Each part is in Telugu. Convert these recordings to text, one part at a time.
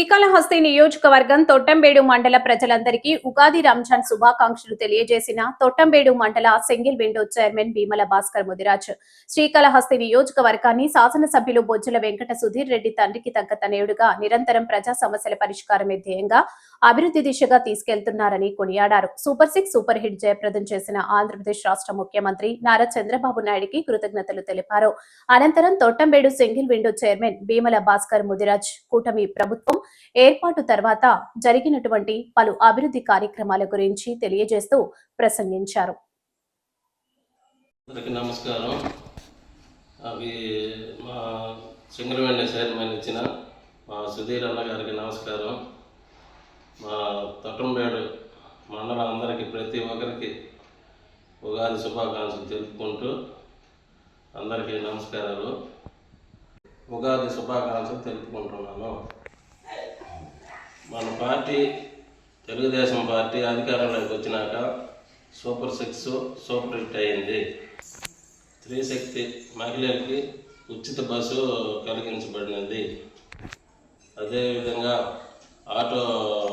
శ్రీకాళహస్తి నియోజకవర్గం తొట్టంబేడు మండల ప్రజలందరికీ ఉగాది రంజాన్ శుభాకాంక్షలు తెలియజేసిన తొట్టంబేడు మండల single window chairman Bheemla Bhaskar Mudiraj Srikalahasti నియోజకవర్గాన్ని శాసనసభ్యులు బొజ్జల వెంకట సుధీర్ రెడ్డి తండ్రికి తగ్గ తనయుడుగా నిరంతరం ప్రజా సమస్యల పరిష్కారమే ధ్యేయంగా అభివృద్ధి దిశగా తీసుకెళ్తున్నారని కొనియాడారు. సూపర్ 6 సూపర్ హిట్ జయప్రదం చేసిన ఆంధ్రప్రదేశ్ రాష్ట్ర ముఖ్యమంత్రి నారా చంద్రబాబు నాయుడికి కృతజ్ఞతలు తెలిపారు. అనంతరం Thottambedu single window chairman Bheemla Bhaskar Mudiraj కూటమి ప్రభుత్వం ఏర్పాటు తర్వాత జరిగినటువంటి పలు అభివృద్ధి కార్యక్రమాల గురించి తెలియజేస్తూ ప్రసంగించారు. నమస్కారం. అవి మా సింగిల్ విండో చైర్మన్ ఇచ్చిన మా సుధీర్ అన్న గారికి నమస్కారం. మా తొట్టంబేడు మండలం అందరికీ ప్రతి ఒక్కరికి ఉగాది శుభాకాంక్షలు తెలుపుకుంటూ అందరికీ నమస్కారాలు. ఉగాది శుభాకాంక్షలు తెలుపుకుంటున్నాను. మన పార్టీ తెలుగుదేశం పార్టీ అధికారంలోకి వచ్చినాక సూపర్ 6 సూపర్ హిట్ అయింది. స్త్రీశక్తి మహిళలకి ఉచిత బస్సు కలిగించబడినది. అదేవిధంగా ఆటో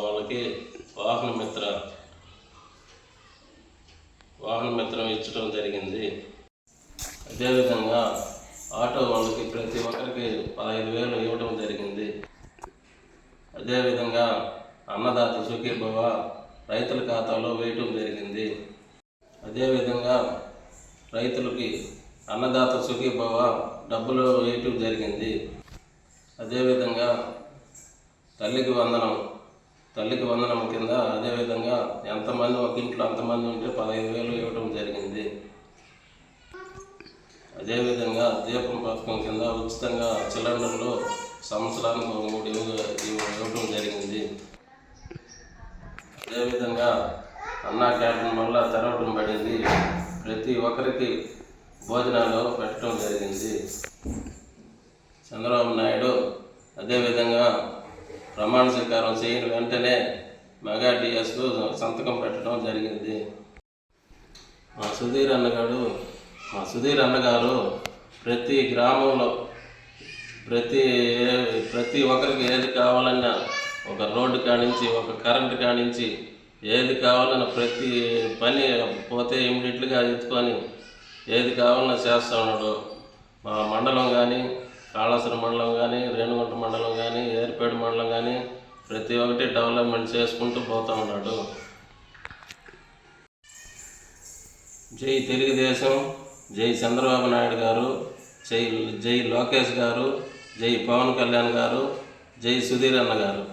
వాళ్ళకి వాహన మిత్రం ఇచ్చడం జరిగింది. అదేవిధంగా ఆటో వాళ్ళకి ప్రతి ఒక్కరికి 15,000 ఇవ్వడం జరిగింది. అదేవిధంగా అన్నదాత సుఖీభవ రైతుల ఖాతాలో వేయటం జరిగింది. అదేవిధంగా రైతులకి అన్నదాత సుఖీభవ డబ్బులు వేయటం జరిగింది. అదేవిధంగా తల్లికి వందనం కింద అదేవిధంగా ఎంతమంది ఒక ఇంట్లో అంతమంది ఉంటే 15,000 ఇవ్వడం జరిగింది. అదేవిధంగా దీపం పథకం కింద ఉచితంగా సిలిండర్లు సంవత్సరానికి 3 ఇవ్వడం జరిగింది. అదేవిధంగా అన్నా క్యాంటీన్ వల్ల తెరవడం పడింది. ప్రతి ఒక్కరికి భోజనాలు పెట్టడం జరిగింది. చంద్రబాబు నాయుడు అదేవిధంగా ప్రమాణ స్వీకారం చేయని వెంటనే మెగా డిఎస్కు సంతకం పెట్టడం జరిగింది. మా సుధీర్ అన్నగారు ప్రతి గ్రామంలో ప్రతి ఒక్కరికి ఏది కావాలన్నా ఒక రోడ్డు కానించి ఒక కరెంటు కానించి ఏది కావాలన్నా ప్రతి పని పోతే ఇమ్మీడియట్గా ఎత్తుకొని ఏది కావాలన్నా చేస్తూ ఉన్నాడు. మా మండలం కానీ కాళాసురం మండలం కానీ రేణుగుంట మండలం కానీ ఏర్పేడు మండలం కానీ ప్రతి ఒక్కటి డెవలప్మెంట్ చేసుకుంటూ పోతూ ఉన్నాడు. జై తెలుగుదేశం, జై చంద్రబాబు నాయుడు గారు, జై లోకేష్ గారు, జై పవన్ కళ్యాణ్ గారు, జై సుధీర్ అన్న గారు.